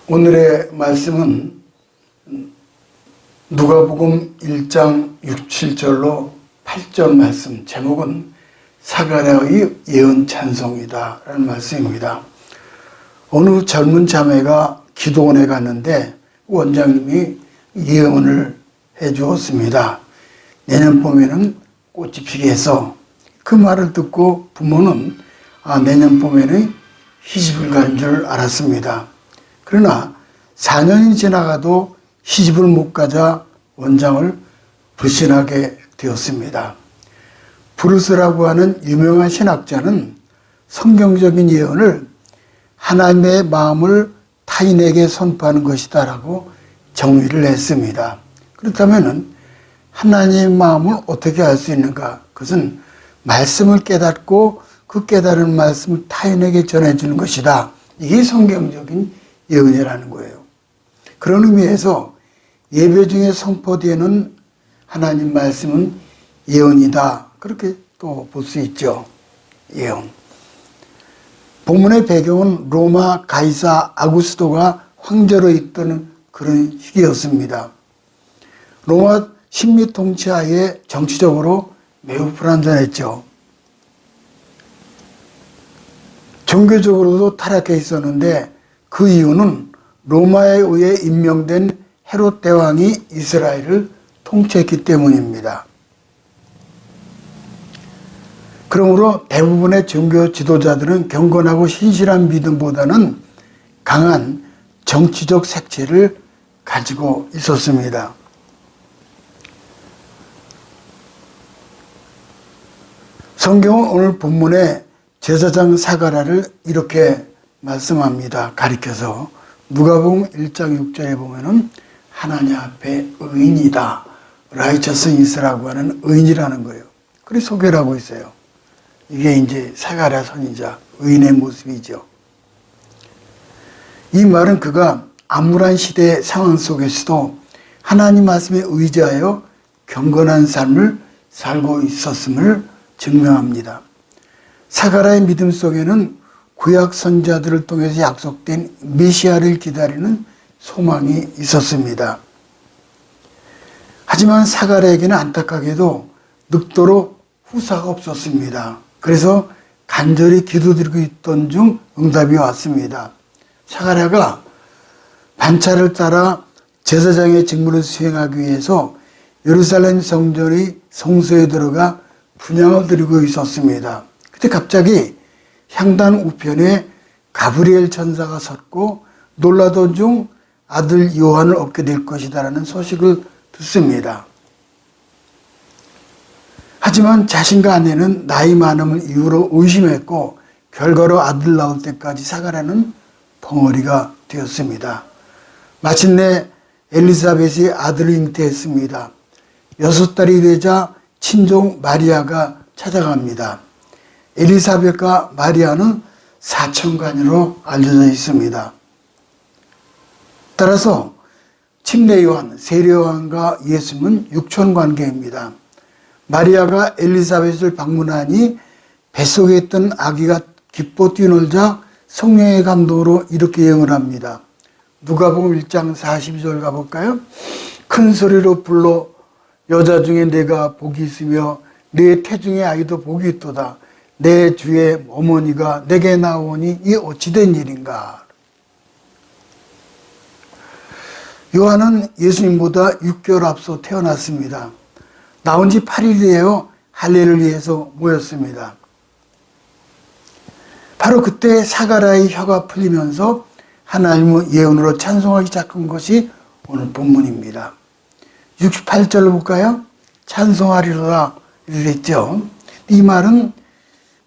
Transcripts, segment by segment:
오늘의 말씀은 누가복음 1장 6, 7절로 8절 말씀, 제목은 사가랴의 예언 찬송이다 라는 말씀입니다. 어느 젊은 자매가 기도원에 갔는데 원장님이 예언을 해 주었습니다. 내년 봄에는 꽃이 피게 해서 그 말을 듣고 부모는 내년 봄에는 시집을 간 줄 알았습니다. 그러나 4년이 지나가도 시집을 못 가자 원장을 불신하게 되었습니다. 브루스라고 하는 유명한 신학자는 성경적인 예언을 하나님의 마음을 타인에게 선포하는 것이다 라고 정의를 했습니다. 그렇다면 하나님의 마음을 어떻게 알 수 있는가? 그것은 말씀을 깨닫고 그 깨달은 말씀을 타인에게 전해주는 것이다. 이게 성경적인 예언이라는 거예요. 그런 의미에서 예배 중에 선포되는 하나님 말씀은 예언이다. 그렇게 또 볼 수 있죠. 예언. 본문의 배경은 로마 가이사 아구스토가 황제로 있던 그런 시기였습니다. 로마 신미 통치하에 정치적으로 매우 불안전했죠. 종교적으로도 타락해 있었는데 그 이유는 로마에 의해 임명된 헤롯 대왕이 이스라엘을 통치했기 때문입니다. 그러므로 대부분의 종교 지도자들은 경건하고 신실한 믿음보다는 강한 정치적 색채를 가지고 있었습니다. 성경은 오늘 본문에 제사장 사가랴를 이렇게 말씀합니다. 가리켜서 누가복음 1장 6절에 보면은 하나님 앞에 의인이다. 라이처스니스라고 하는 의인이라는 거예요. 그렇게 소개를 하고 있어요. 이게 이제 사가랴 선지자 의인의 모습이죠. 이 말은 그가 암울한 시대의 상황 속에서도 하나님 말씀에 의지하여 경건한 삶을 살고 있었음을 증명합니다. 사가랴의 믿음 속에는 구약 선지자들을 통해서 약속된 메시아를 기다리는 소망이 있었습니다. 하지만 사가랴에게는 안타깝게도 늑도로 후사가 없었습니다. 그래서 간절히 기도드리고 있던 중 응답이 왔습니다. 사가랴가 반차를 따라 제사장의 직무를 수행하기 위해서 예루살렘 성전의 성소에 들어가 분향을 드리고 있었습니다. 그때 갑자기 향단 우편에 가브리엘 천사가 섰고 놀라던 중 아들 요한을 얻게 될 것이다라는 소식을 듣습니다. 하지만 자신과 아내는 나이 많음을 이유로 의심했고 결과로 아들 나올 때까지 사가랴는 벙어리가 되었습니다. 마침내 엘리사벳이 아들을 잉태했습니다. 6달이 되자 친종 마리아가 찾아갑니다. 엘리사벳과 마리아는 사천간이로 알려져 있습니다. 따라서 침례 요한, 세례 요한과 예수님은 육촌관계입니다. 마리아가 엘리사벳을 방문하니 뱃속에 있던 아기가 기뻐 뛰놀자 성령의 감동으로 이렇게 예언을 합니다. 누가복음 1장 42절 가볼까요? 큰 소리로 불러 여자 중에 내가 복이 있으며 내 태중의 아이도 복이 있도다. 내 주의 어머니가 내게 나오니 이 어찌된 일인가. 요한은 예수님보다 6개월 앞서 태어났습니다. 나온 지 8일이에요. 할례를 위해서 모였습니다. 바로 그때 사가랴의 혀가 풀리면서 하나님의 예언으로 찬송하기 시작한 것이 오늘 본문입니다. 68절을 볼까요? 찬송하리로다 이랬죠. 이 말은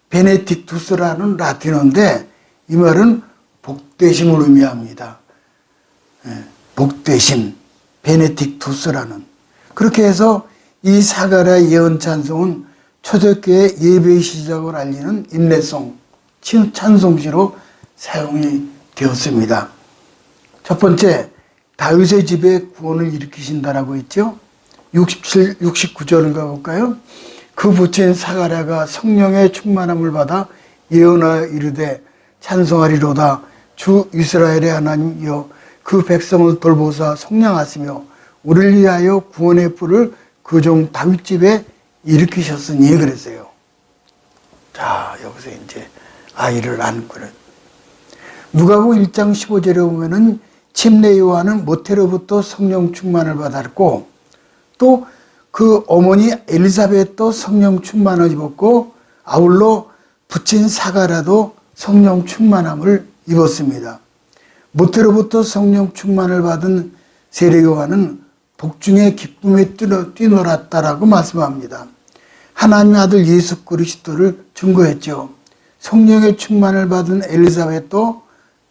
베네딕투스라는 라틴어인데 이 말은 복되심을 의미합니다. 복되심, 베네딕투스라는. 그렇게 해서 이 사가랴 예언 찬송은 초대교회 예배의 시작을 알리는 인내송, 찬송시로 사용이 되었습니다. 첫 번째, 다윗의 집에 구원을 일으키신다라고 했죠. 69절을 가볼까요? 그 부친 사가랴가 성령의 충만함을 받아 예언하여 이르되 찬송하리로다. 주 이스라엘의 하나님이여 그 백성을 돌보사 속량하시며 우리를 위하여 구원의 뿔을 그 종 다윗 집에 일으키셨으니 그랬어요. 자, 여기서 이제 아이를 안고 누가복음 1장 15절에 보면은 침례 요한은 모태로부터 성령 충만을 받았고 또 그 어머니 엘리사벳도 성령 충만을 입었고 아울러 부친 사가라도 성령 충만함을 입었습니다. 모태로부터 성령 충만을 받은 세례 요한은 복중의 기쁨에 뛰놀았다라고 말씀합니다. 하나님의 아들 예수 그리스도를 증거했죠. 성령의 충만을 받은 엘리사벳도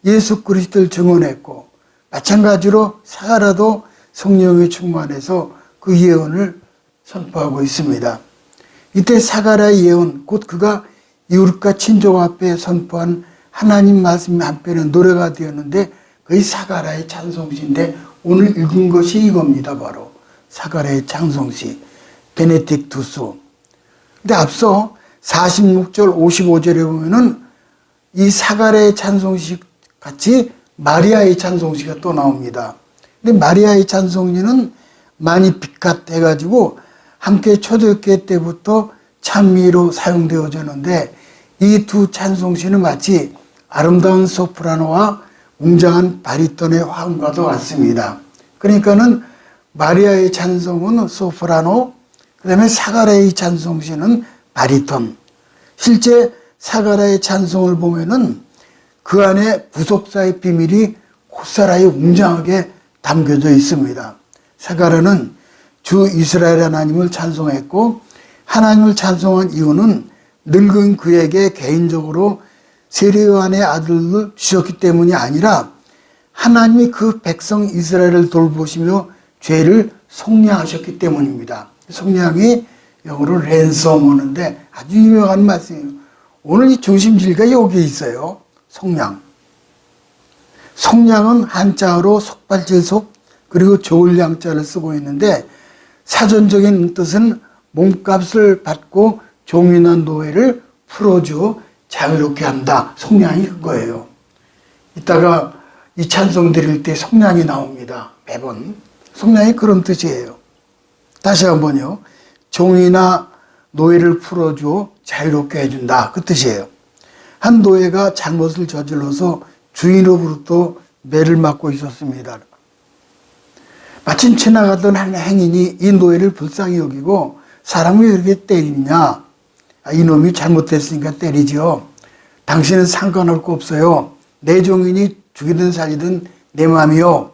예수 그리스도를 증언했고 마찬가지로 사가라도 성령의 충만해서 그 예언을 선포하고 있습니다. 이때 사가라의 예언, 곧 그가 이웃과 친족 앞에 선포한 하나님 말씀이 한편의 노래가 되었는데 그게 사가라의 찬송시인데 오늘 읽은 것이 이겁니다. 바로 사가라의 찬송시 베네딕투스. 근데 앞서 46절 55절에 보면은 이 사가라의 찬송시 같이 마리아의 찬송시가 또 나옵니다. 근데 마리아의 찬송시는 많이 빅갓해가지고 함께 초대교회 때부터 찬미로 사용되어졌는데 이 두 찬송시는 마치 아름다운 소프라노와 웅장한 바리톤의 화음과도 같습니다. 그러니까는 마리아의 찬송은 소프라노, 그 다음에 사가라의 찬송시는 바리톤. 실제 사가라의 찬송을 보면은 그 안에 구속사의 비밀이 곧사라이 웅장하게 담겨져 있습니다. 사가라는 주 이스라엘 하나님을 찬송했고 하나님을 찬송한 이유는 늙은 그에게 개인적으로 세례 요한의 아들을 주셨기 때문이 아니라 하나님이 그 백성 이스라엘을 돌보시며 죄를 속량하셨기 때문입니다. 속량이 영어로 랜섬 오는데 아주 유명한 말씀이에요. 오늘 이 중심지가 여기에 있어요. 속량. 속량은 한자어로 속발질 속 그리고 좋을 양자를 쓰고 있는데 사전적인 뜻은 몸값을 받고 종이나 노예를 풀어주어 자유롭게 한다. 속량이 그거예요. 이따가 이 찬송 드릴 때 속량이 나옵니다. 매번. 속량이 그런 뜻이에요. 다시 한번요. 종이나 노예를 풀어주어 자유롭게 해준다. 그 뜻이에요. 한 노예가 잘못을 저질러서 주인으로부터 매를 맞고 있었습니다. 마침 지나가던 한 행인이 이 노예를 불쌍히 여기고 사람을 왜 이렇게 때리냐? 이놈이 잘못됐으니까 때리죠. 당신은 상관할 거 없어요. 내 종인이 죽이든 살리든 내 마음이요.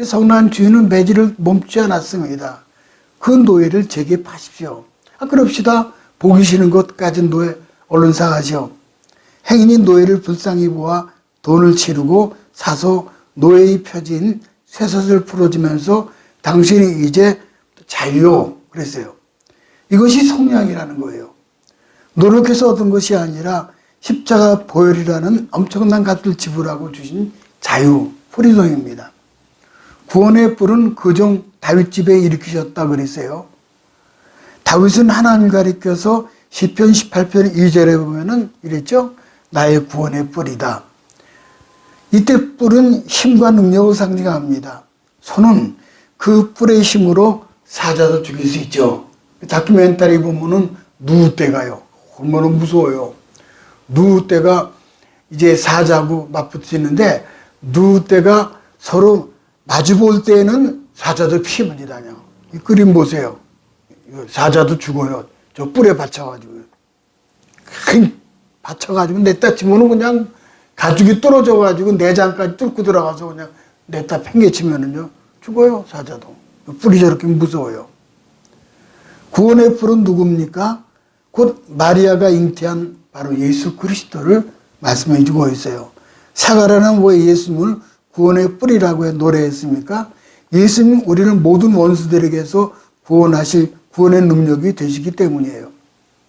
성난 주인은 매질을 멈추지 않았습니다. 그 노예를 제게 파십시오. 그럽시다. 보기 싫은 것 가진 노예 얼른 사가시오. 행인이 노예를 불쌍히 보아 돈을 치르고 사서 노예의 표지인 쇠섯을 풀어주면서 당신이 이제 자유요. 그랬어요. 이것이 속량이라는 거예요. 노력해서 얻은 것이 아니라 십자가 보혈이라는 엄청난 값을 지불하고 주신 자유, 프리덤입니다. 구원의 뿔은 그 종 다윗 집에 일으키셨다 그랬어요. 다윗은 하나님 가리켜서 시편 18편 2절에 보면은 이랬죠. 나의 구원의 뿔이다. 이때 뿔은 힘과 능력을 상징합니다. 손은 그 뿔의 힘으로 사자도 죽일 수 있죠. 다큐멘터리 보면은 누우떼가요. 얼마나 무서워요. 누우떼가 이제 사자하고 맞붙이는데 누우떼가 서로 마주볼 때는 사자도 피해입니다. 이 그림 보세요. 사자도 죽어요. 저 뿔에 받쳐가지고. 받쳐가지고 냈다 치면은 그냥 가죽이 떨어져가지고 내장까지 뚫고 들어가서 그냥 냈다 팽개치면은요. 죽어요. 사자도. 뿔이 저렇게 무서워요. 구원의 뿔은 누굽니까? 곧 마리아가 잉태한 바로 예수 그리스도를 말씀해 주고 있어요. 사가라는 왜 예수님을 구원의 뿔이라고 해 노래했습니까? 예수님 우리를 모든 원수들에게서 구원하실 구원의 능력이 되시기 때문이에요.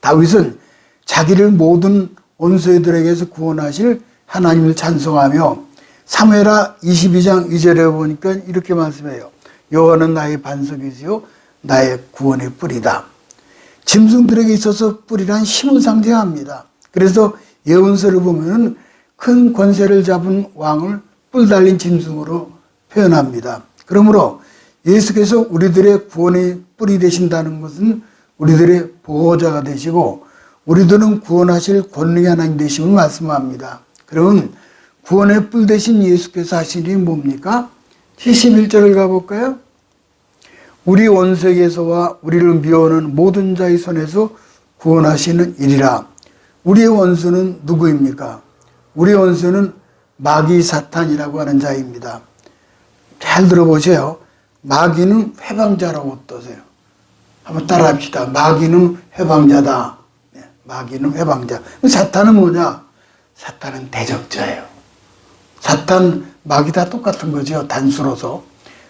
다윗은 자기를 모든 원수들에게서 구원하실 하나님을 찬송하며 사무엘하 22장 2절에 보니까 이렇게 말씀해요. 여호와는 나의 반석이시요 나의 구원의 뿔이다. 짐승들에게 있어서 뿔이란 힘을 상징합니다. 그래서 예언서를 보면은 큰 권세를 잡은 왕을 뿔 달린 짐승으로 표현합니다. 그러므로 예수께서 우리들의 구원의 뿔이 되신다는 것은 우리들의 보호자가 되시고 우리들은 구원하실 권능의 하나님 되심을 말씀합니다. 그러면 구원의 뿔 되신 예수께서 하신 일이 뭡니까? 71절을 가볼까요? 우리 원수에게서와 우리를 미워하는 모든 자의 손에서 구원하시는 일이라. 우리의 원수는 누구입니까? 우리의 원수는 마귀 사탄이라고 하는 자입니다. 잘 들어보세요. 마귀는 회방자라고 떠세요. 한번 따라합시다. 마귀는 회방자다. 네, 마귀는 회방자. 사탄은 뭐냐? 사탄은 대적자예요. 사탄, 마귀 다 똑같은 거죠. 단수로서.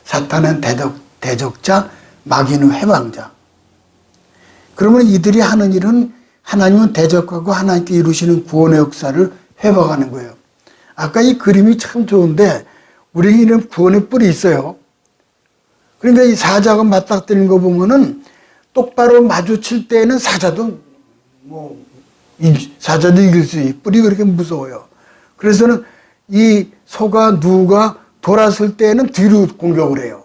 사탄은 대적자, 마귀는 회방자. 그러면 이들이 하는 일은 하나님은 대적하고 하나님께 이루시는 구원의 역사를 회복하는 거예요. 아까 이 그림이 참 좋은데 우리에게는 구원의 뿔이 있어요. 그러니까 이 사자가 맞닥뜨리는 거 보면은 똑바로 마주칠 때에는 사자도 이길 수 있어요. 뿔이 그렇게 무서워요. 그래서는 이 소가 누가 돌았을 때에는 뒤로 공격을 해요.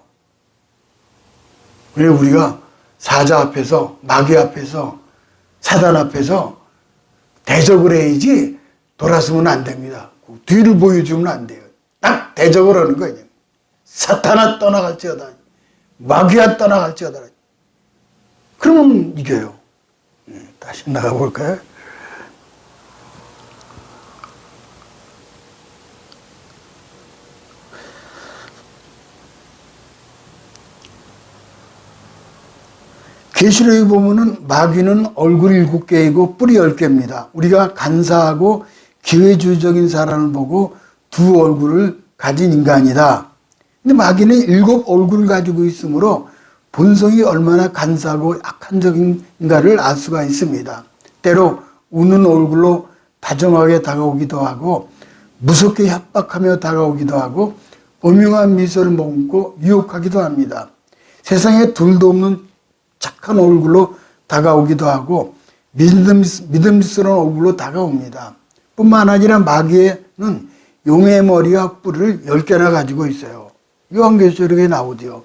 그래서 우리가 사자 앞에서, 마귀 앞에서, 사단 앞에서 대적을 해야지 돌아서면 안 됩니다. 뒤를 보여주면 안 돼요. 딱 대적을 하는 거예요. 사탄아 떠나갈지어다. 마귀야 떠나갈지어다. 그러면 이겨요. 다시 나가볼까요? 계시록에 보면은 마귀는 얼굴 7개이고 뿔이 10개입니다. 우리가 간사하고 기회주의적인 사람을 보고 두 얼굴을 가진 인간이다. 근데 마귀는 7 얼굴을 가지고 있으므로 본성이 얼마나 간사하고 악한적인가를 알 수가 있습니다. 때로 우는 얼굴로 다정하게 다가오기도 하고 무섭게 협박하며 다가오기도 하고 음흉한 미소를 머금고 유혹하기도 합니다. 세상에 둘도 없는 착한 얼굴로 다가오기도 하고 믿음스러운 얼굴로 다가옵니다. 뿐만 아니라 마귀는 용의 머리와 뿔을 10개나 가지고 있어요. 요한계시록에 나오죠.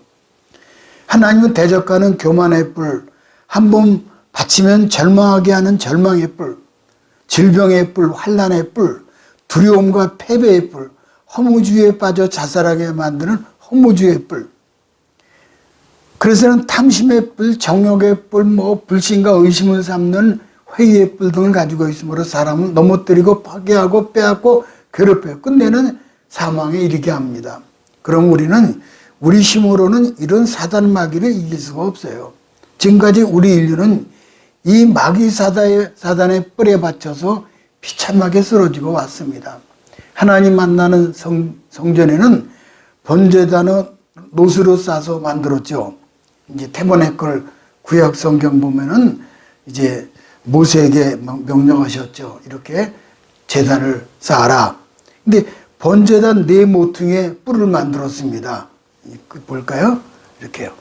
하나님은 대적하는 교만의 뿔, 한 번 받치면 절망하게 하는 절망의 뿔, 질병의 뿔, 환난의 뿔, 두려움과 패배의 뿔, 허무주의에 빠져 자살하게 만드는 허무주의의 뿔. 그래서는 탐심의 뿔, 정욕의 뿔, 불신과 의심을 삼는 회의의 뿔 등을 가지고 있으므로 사람을 넘어뜨리고 파괴하고 빼앗고 괴롭혀요. 끝내는 사망에 이르게 합니다. 그럼 우리는 우리 힘으로는 이런 사단 마귀를 이길 수가 없어요. 지금까지 우리 인류는 이 마귀 사단의 뿔에 받쳐서 비참하게 쓰러지고 왔습니다. 하나님 만나는 성전에는 번제단을 노수로 싸서 만들었죠. 이제 태버네클 구약 성경 보면은 이제 모세에게 명령하셨죠. 이렇게 제단을 쌓아라. 근데 번제단 4모퉁이에 뿔을 만들었습니다. 볼까요? 이렇게요.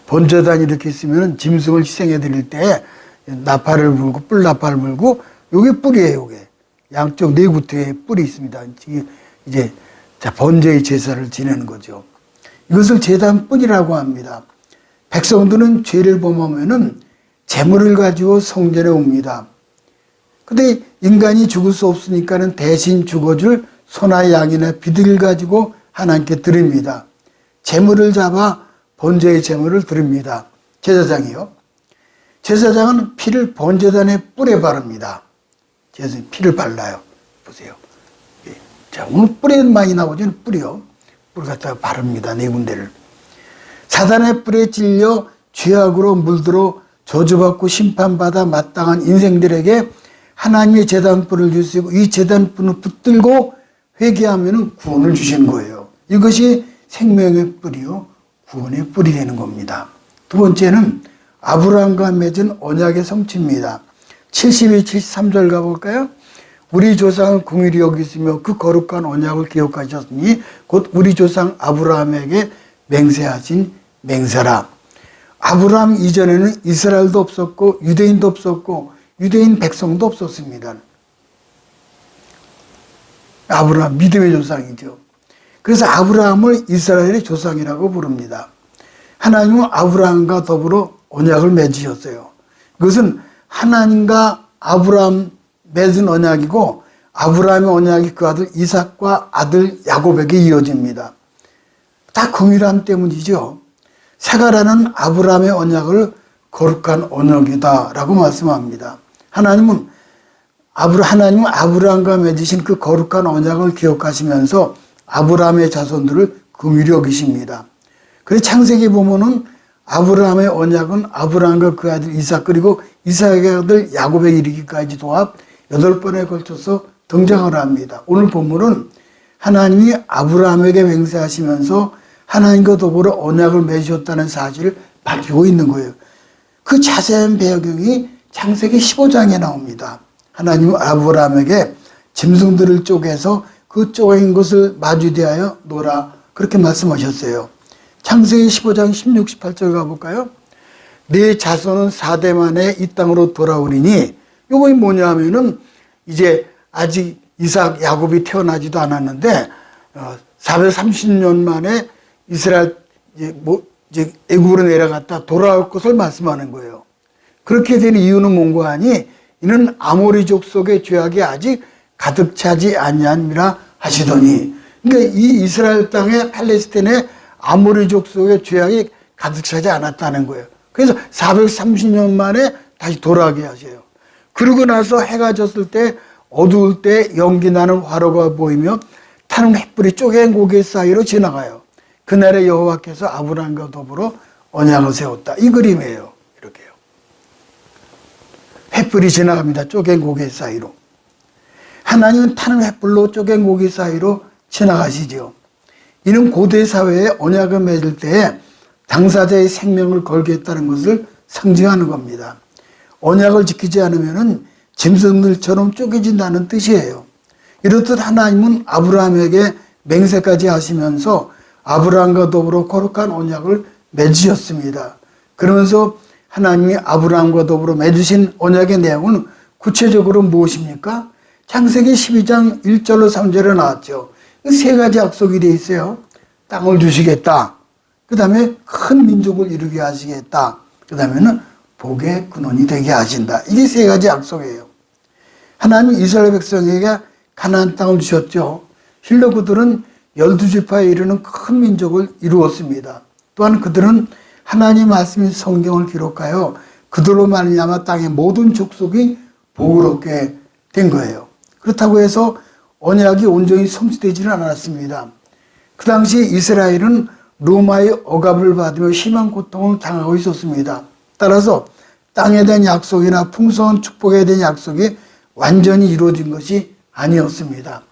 번제단이 이렇게 있으면 짐승을 희생해 드릴 때 나팔을 불고 뿔 나팔을 불고 요게 뿔이에요. 요게 양쪽 4구트에 뿔이 있습니다. 이제 자 번제의 제사를 지내는 거죠. 이것을 제단 뿔이라고 합니다. 백성들은 죄를 범하면은 재물을 가지고 성전에 옵니다. 근데 인간이 죽을 수 없으니까는 대신 죽어줄 소나 양이나 비둘기를 가지고 하나님께 드립니다. 재물을 잡아 번제의 재물을 드립니다. 제사장이요. 제사장은 피를 번제단의 뿔에 바릅니다. 제사장이 피를 발라요. 보세요. 자, 오늘 뿔에 많이 나오죠. 뿔이요. 뿔 갖다가 바릅니다. 4군데를. 사단의 뿔에 찔려 죄악으로 물들어 저주받고 심판받아 마땅한 인생들에게 하나님의 제단뿔을 주시고 이 제단뿔을 붙들고 회개하면 구원을 주시는 거예요. 이것이 생명의 뿔이요 구원의 뿔이 되는 겁니다. 두 번째는 아브라함과 맺은 언약의 성취입니다. 72, 73절 가볼까요? 우리 조상은 긍휼히 여기시며 그 거룩한 언약을 기억하셨으니 곧 우리 조상 아브라함에게 맹세하신 맹세라. 아브라함 이전에는 이스라엘도 없었고 유대인도 없었고 유대인 백성도 없었습니다. 아브라함 믿음의 조상이죠. 그래서 아브라함을 이스라엘의 조상이라고 부릅니다. 하나님은 아브라함과 더불어 언약을 맺으셨어요. 그것은 하나님과 아브라함 맺은 언약이고 아브라함의 언약이 그 아들 이삭과 아들 야곱에게 이어집니다. 다 동일함 때문이죠. 세가라는 아브라함의 언약을 거룩한 언약이다라고 말씀합니다. 하나님은 아브라함과 맺으신 그 거룩한 언약을 기억하시면서 아브라함의 자손들을 긍휼히 여기십니다. 그래서 창세기 보면은 아브라함의 언약은 아브라함과 그 아들 이삭 그리고 이삭의 아들 야곱에 이르기까지 도합 8번에 걸쳐서 등장을 합니다. 오늘 본문은 하나님이 아브라함에게 맹세하시면서 하나님과 더불어 언약을 맺으셨다는 사실을 밝히고 있는 거예요. 그 자세한 배경이 창세기 15장에 나옵니다. 하나님은 아브라함에게 짐승들을 쪼개서 그 쪼갠 것을 마주대하여 놓으라 그렇게 말씀하셨어요. 창세기 15장 16, 18절 가볼까요? 네 자손은 4대 만에 이 땅으로 돌아오리니 이거 뭐냐 하면은 이제 아직 이삭, 야곱이 태어나지도 않았는데 430년 만에 이스라엘 이제 애굽으로 내려갔다 돌아올 것을 말씀하는 거예요. 그렇게 된 이유는 뭔가 하니 이는 아모리족 속의 죄악이 아직 가득 차지 아니함이라 하시더니 그러니까 이 이스라엘 땅에 팔레스틴에 아모리족 속의 죄악이 가득 차지 않았다는 거예요. 그래서 430년 만에 다시 돌아가게 하세요. 그러고 나서 해가 졌을 때 어두울 때 연기 나는 화로가 보이며 타는 횃불이 쪼갠 고개 사이로 지나가요. 그날에 여호와께서 아브라함과 더불어 언약을 세웠다. 이 그림이에요. 이렇게요. 횃불이 지나갑니다. 쪼갠 고개 사이로. 하나님은 타는 횃불로 쪼갠 고개 사이로 지나가시죠. 이는 고대 사회에 언약을 맺을 때에 당사자의 생명을 걸겠다는 것을 상징하는 겁니다. 언약을 지키지 않으면 짐승들처럼 쪼개진다는 뜻이에요. 이렇듯 하나님은 아브라함에게 맹세까지 하시면서 아브라함과 더불어 거룩한 언약을 맺으셨습니다. 그러면서 하나님이 아브라함과 더불어 맺으신 언약의 내용은 구체적으로 무엇입니까? 창세기 12장 1절로 3절에 나왔죠. 세 가지 약속이 되어 있어요. 땅을 주시겠다. 그 다음에 큰 민족을 이루게 하시겠다. 그 다음에는 복의 근원이 되게 하신다. 이게 세 가지 약속이에요. 하나님 이스라엘 백성에게 가나안 땅을 주셨죠. 실로 그들은 12지파에 이르는 큰 민족을 이루었습니다. 또한 그들은 하나님 말씀인 성경을 기록하여 그들로 말미암아 땅의 모든 족속이 복을 얻게 된 거예요. 그렇다고 해서 언약이 온전히 성취되지는 않았습니다. 그 당시 이스라엘은 로마의 억압을 받으며 심한 고통을 당하고 있었습니다. 따라서 땅에 대한 약속이나 풍성한 축복에 대한 약속이 완전히 이루어진 것이 아니었습니다.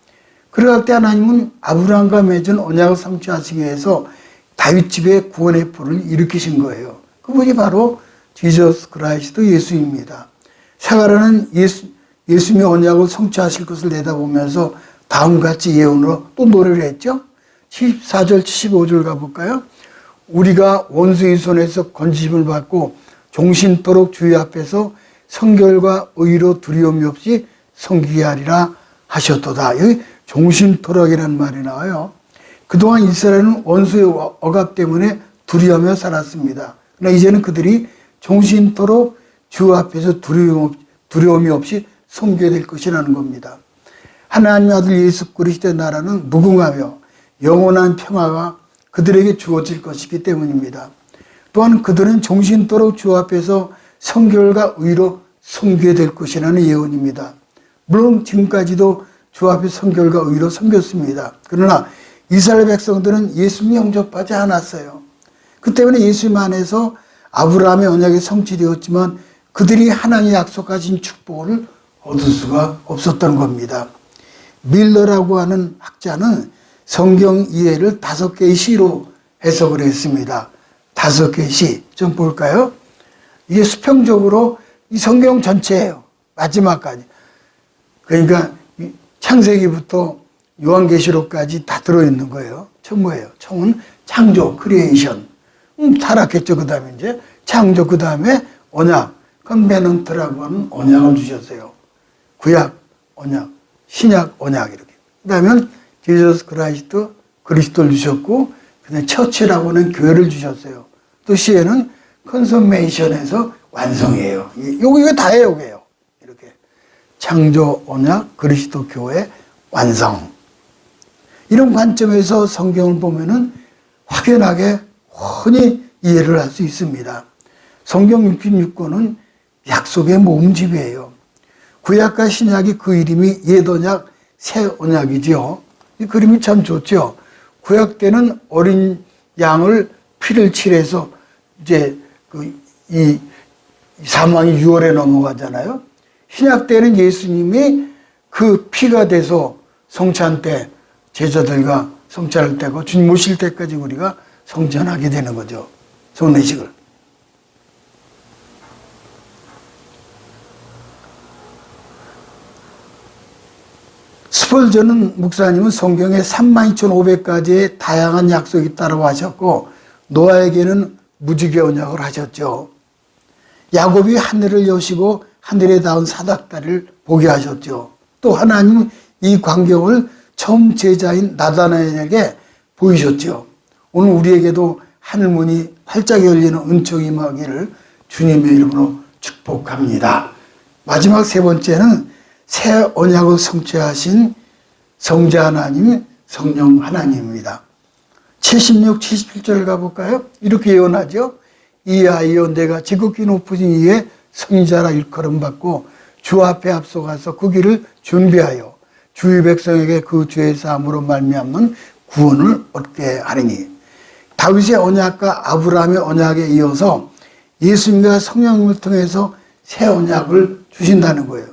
그럴 때 하나님은 아브라함과 맺은 언약을 성취하시기 위해서 다윗 집에 구원의 불을 일으키신 거예요. 그분이 바로 지저스 그라이스도 예수입니다. 사가라는 예수님의 언약을 성취하실 것을 내다보면서 다음같이 예언으로 또 노래를 했죠. 14절 75절 가볼까요? 우리가 원수의 손에서 건지심을 받고 종신토록 주의 앞에서 성결과 의로 두려움이 없이 섬기게 하리라 하셨도다. 여기 종신토록이라는 말이 나와요. 그동안 이스라엘은 원수의 억압 때문에 두려워하며 살았습니다. 그러나 이제는 그들이 종신토록 주 앞에서 두려움이 없이 섬겨야 될 것이라는 겁니다. 하나님의 아들 예수 그리스도의 나라는 무궁하며 영원한 평화가 그들에게 주어질 것이기 때문입니다. 또한 그들은 종신토록 주 앞에서 성결과 의로 섬겨야 될 것이라는 예언입니다. 물론 지금까지도 주 앞에 성결과 의로 섬겼습니다. 그러나 이스라엘 백성들은 예수님이 영접하지 않았어요. 그 때문에 예수님 안에서 아브라함의 언약이 성취되었지만 그들이 하나님이 약속하신 축복을 얻을 수가 없었던 겁니다. 밀러라고 하는 학자는 성경 이해를 5개의 시로 해석을 했습니다. 5개의 시. 좀 볼까요? 이게 수평적으로 이 성경 전체예요. 마지막까지. 그러니까 창세기부터 요한계시록까지 다 들어있는 거예요. 뭐예요? 총은 창조, 크리에이션. 타락했죠. 그 다음에 이제 창조, 그 다음에 언약. 컨베넌트라고 하는 언약을 주셨어요. 구약, 언약, 신약, 언약 이렇게. 그 다음에 지저스 크라이스트 그리스도를 주셨고, 그다음에 처치라고는 교회를 주셨어요. 또 C에는 컨소메이션에서 완성이에요. 이거 다예요, 이게요. 이렇게 창조, 언약, 그리스도, 교회, 완성. 이런 관점에서 성경을 보면은 확연하게 훤히 이해를 할 수 있습니다. 성경 66권은 약속의 모음집이에요. 구약과 신약이 그 이름이 옛 언약, 새 언약이지요. 이 그림이 참 좋죠. 구약 때는 어린 양을 피를 칠해서 이제 이 사망이 6월에 넘어가잖아요. 신약 때는 예수님이 그 피가 돼서 성찬 때 제자들과 성찬을 떼고 주님 오실 때까지 우리가 성찬하게 되는 거죠. 성례식을. 스펄전 목사님은 성경에 32,500가지의 다양한 약속이 있다고 하셨고, 노아에게는 무지개 언약을 하셨죠. 야곱이 하늘을 여시고 하늘에 닿은 사닥다리를 보게 하셨죠. 또 하나님은 이 광경을 처음 제자인 나다나엘에게 보이셨죠. 오늘 우리에게도 하늘문이 활짝 열리는 은총이 임하기를 주님의 이름으로 축복합니다. 마지막 세 번째는 새 언약을 성취하신 성자 하나님, 성령 하나님입니다. 76, 77절 가볼까요? 이렇게 예언하죠. 이 아이여 내가 지극히 높으신 이에 성자라 일컬음 받고 주 앞에 앞서가서 그 길을 준비하여 주의 백성에게 그 죄의 사함으로 말미암는 구원을 얻게 하리니. 다윗의 언약과 아브라함의 언약에 이어서 예수님과 성령님을 통해서 새 언약을 주신다는 거예요.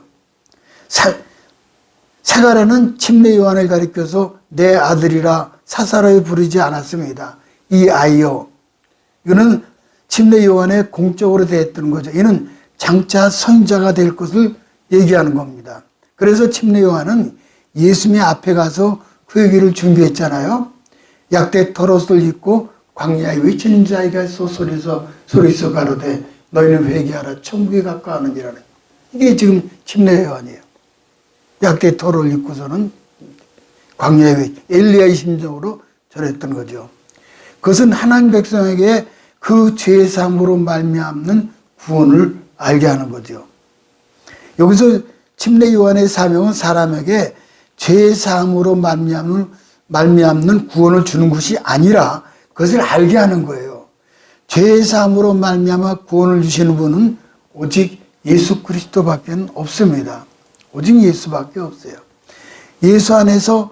사가랴는 침례 요한을 가리켜서 내 아들이라 사사로이 부르지 않았습니다. 이 아이요. 이거는 침례 요한의 공적으로 대했던 거죠. 이는 장차 선자가 될 것을 얘기하는 겁니다. 그래서 침례 요한은 예수님의 앞에 가서 그 얘기를 준비했잖아요. 약대 털옷을 입고 광야에 외치는 자에게 소리서 가로되 너희는 회개하라 천국에 가까워하느니라. 이게 지금 침례 요한이에요. 약대 털을 입고서는 광야에 엘리야의 심정으로 전했던 거죠. 그것은 하나님 백성에게 그 죄 사함으로 말미암는 구원을 알게 하는 거죠. 여기서 침례 요한의 사명은 사람에게 죄 사함으로 말미암는 구원을 주는 것이 아니라 그것을 알게 하는 거예요. 죄 사함으로 말미암아 구원을 주시는 분은 오직 예수 그리스도밖에 없습니다. 오직 예수밖에 없어요. 예수 안에서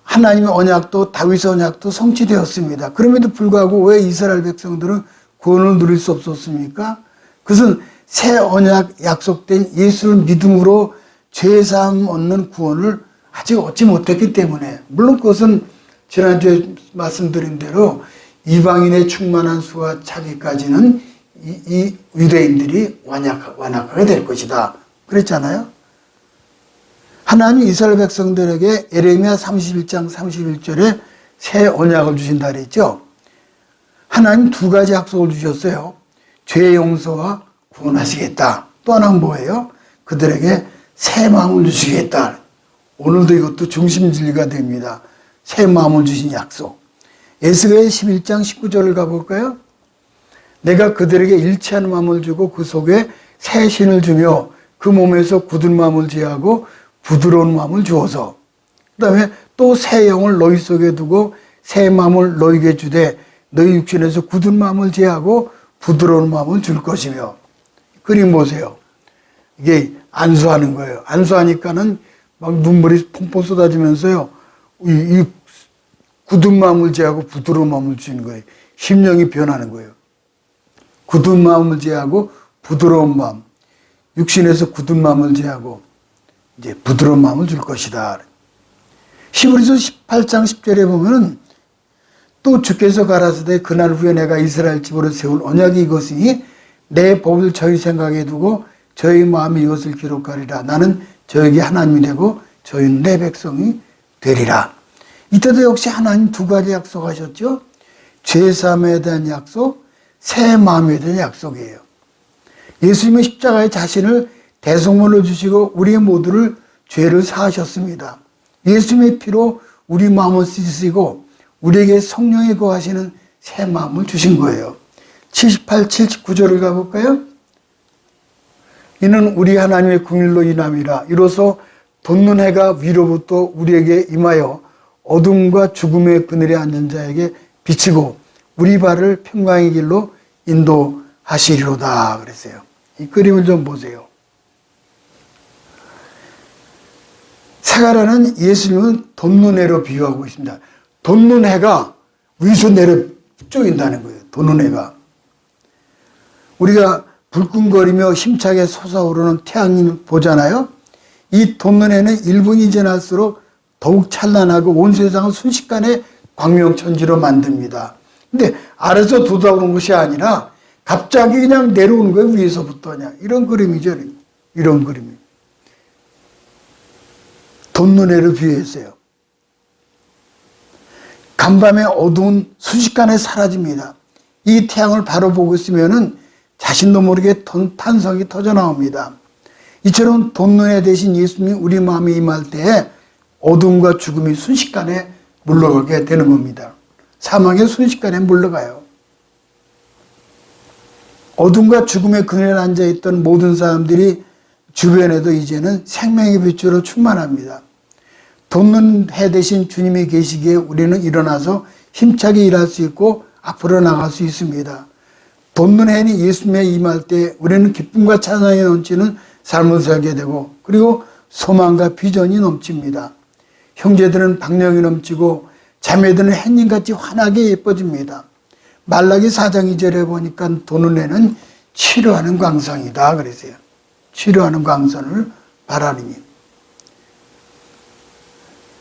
하나님의 언약도 다윗의 언약도 성취되었습니다. 그럼에도 불구하고 왜 이스라엘 백성들은 구원을 누릴 수 없었습니까? 그것은 새 언약 약속된 예수를 믿음으로 죄사함 얻는 구원을 아직 얻지 못했기 때문에, 물론 그것은 지난주에 말씀드린 대로 이방인의 충만한 수가 차기까지는 이 유대인들이 완악하게 될 것이다 그랬잖아요. 하나님 이스라엘 백성들에게 에레미야 31장 31절에 새 언약을 주신다 그랬죠. 하나님 두 가지 약속을 주셨어요. 죄 용서와 구원하시겠다. 또 하나는 뭐예요? 그들에게 새 마음을 주시겠다. 오늘도 이것도 중심 진리가 됩니다. 새 마음을 주신 약속. 에스겔 11장 19절을 가볼까요? 내가 그들에게 일치하는 마음을 주고 그 속에 새 신을 주며 그 몸에서 굳은 마음을 제하고 부드러운 마음을 주어서, 그 다음에 또 새 영을 너희 속에 두고 새 마음을 너희에게 주되 너희 육신에서 굳은 마음을 제하고 부드러운 마음을 줄 것이며. 그림 보세요. 이게 안수하는 거예요. 안수하니까는 막 눈물이 펑펑 쏟아지면서요. 이 굳은 마음을 제하고 부드러운 마음을 주는 거예요. 심령이 변하는 거예요. 굳은 마음을 제하고 부드러운 마음. 육신에서 굳은 마음을 제하고 이제 부드러운 마음을 줄 것이다. 히브리서 18장 10절에 보면은 또 주께서 가라사대 그날 후에 내가 이스라엘 집으로 세울 언약이 이것이니 내 법을 저희 생각에 두고 저희 마음에 이것을 기록하리라. 나는 저에게 하나님이 되고 저희는 내 백성이 되리라. 이때도 역시 하나님 두 가지 약속하셨죠. 죄사함에 대한 약속, 새 마음에 대한 약속이에요. 예수님의 십자가에 자신을 대속물로 주시고 우리의 모두를 죄를 사하셨습니다. 예수님의 피로 우리 마음을 씻으시고 우리에게 성령이 거하시는 새 마음을 주신 거예요. 78, 79절을 가볼까요? 이는 우리 하나님의 긍휼로 인함이라. 이로써 돋는 해가 위로부터 우리에게 임하여 어둠과 죽음의 그늘에 앉은 자에게 비치고 우리 발을 평강의 길로 인도하시리로다 그랬어요. 이 그림을 좀 보세요. 사가라는 예수님은 돋는 해로 비유하고 있습니다. 돋는 해가 위에서 내려 쪼인다는 거예요. 돋는 해가. 우리가 불끈거리며 힘차게 솟아오르는 태양을 보잖아요. 이 돋는 해는 1분이 지날수록 더욱 찬란하고 온 세상을 순식간에 광명천지로 만듭니다. 근데 아래서 돋아오는 것이 아니라 갑자기 그냥 내려오는 거예요. 위에서부터 그냥. 이런 그림이죠. 이런 그림이. 돋는 해를 비유했어요. 간밤의 어두운 순식간에 사라집니다. 이 태양을 바로 보고 있으면은 자신도 모르게 탄성이 터져 나옵니다. 이처럼 돋는 해 대신 예수님이 우리 마음에 임할 때에 어둠과 죽음이 순식간에 물러가게 되는 겁니다. 사망에 순식간에 물러가요. 어둠과 죽음의 그늘에 앉아있던 모든 사람들이 주변에도 이제는 생명의 빛으로 충만합니다. 돋는 해 대신 주님이 계시기에 우리는 일어나서 힘차게 일할 수 있고 앞으로 나갈 수 있습니다. 돋는 해는 예수님에 임할 때 우리는 기쁨과 찬양이 넘치는 삶을 살게 되고 그리고 소망과 비전이 넘칩니다. 형제들은 박력이 넘치고 자매들은 햇님같이 환하게 예뻐집니다. 말라기 4장 2절에 보니까 돋는 해는 치료하는 광선이다 그랬어요. 치료하는 광선을 바라느니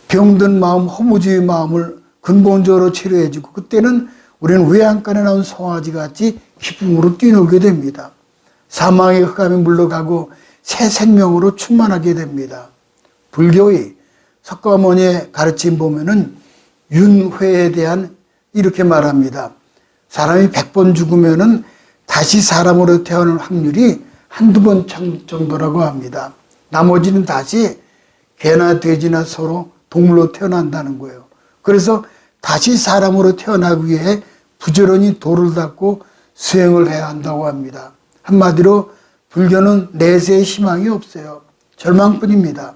병든 마음, 허무주의 마음을 근본적으로 치료해주고 그때는 우리는 외양간에 나온 송아지 같이 기쁨으로 뛰놀게 됩니다. 사망의 흑암이 물러가고 새 생명으로 충만하게 됩니다. 불교의 석가모니의 가르침 보면은 윤회에 대한 이렇게 말합니다. 사람이 100번 죽으면은 다시 사람으로 태어날 확률이 한두 번 정도라고 합니다. 나머지는 다시 개나 돼지나 서로 동물로 태어난다는 거예요. 그래서 다시 사람으로 태어나기 위해 부지런히 도를 닦고 수행을 해야 한다고 합니다. 한마디로 불교는 내세의 희망이 없어요. 절망뿐입니다.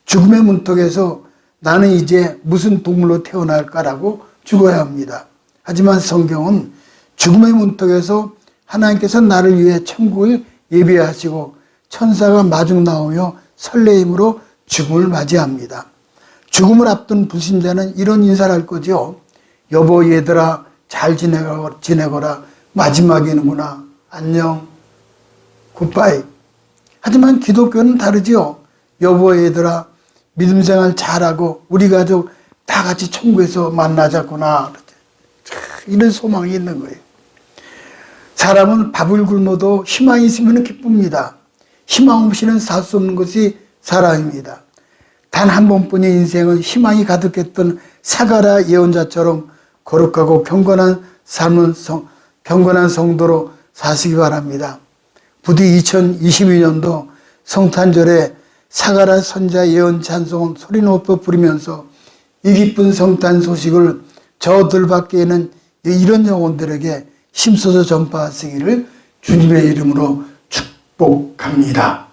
죽음의 문턱에서 나는 이제 무슨 동물로 태어날까라고 죽어야 합니다. 하지만 성경은 죽음의 문턱에서 하나님께서 나를 위해 천국을 예비하시고 천사가 마중 나오며 설레임으로 죽음을 맞이합니다. 죽음을 앞둔 불신자는 이런 인사를 할 거죠. 여보 얘들아 잘 지내거라. 마지막이는구나. 안녕. 굿바이. 하지만 기독교는 다르지요. 여보 얘들아 믿음생활 잘하고 우리 가족 다 같이 천국에서 만나자꾸나. 이런 소망이 있는 거예요. 사람은 밥을 굶어도 희망이 있으면 기쁩니다. 희망 없이는 살 수 없는 것이 사람입니다. 단 한 번뿐인 인생은 희망이 가득했던 사가랴 예언자처럼 거룩하고 경건한 삶은 경건한 성도로 사시기 바랍니다. 부디 2022년도 성탄절에 사가랴 선자 예언 찬송은 소리 높여 부르면서 이 기쁜 성탄 소식을 저들 밖에 있는 이런 영혼들에게 힘써서 전파하시기를 주님의 이름으로 축복합니다.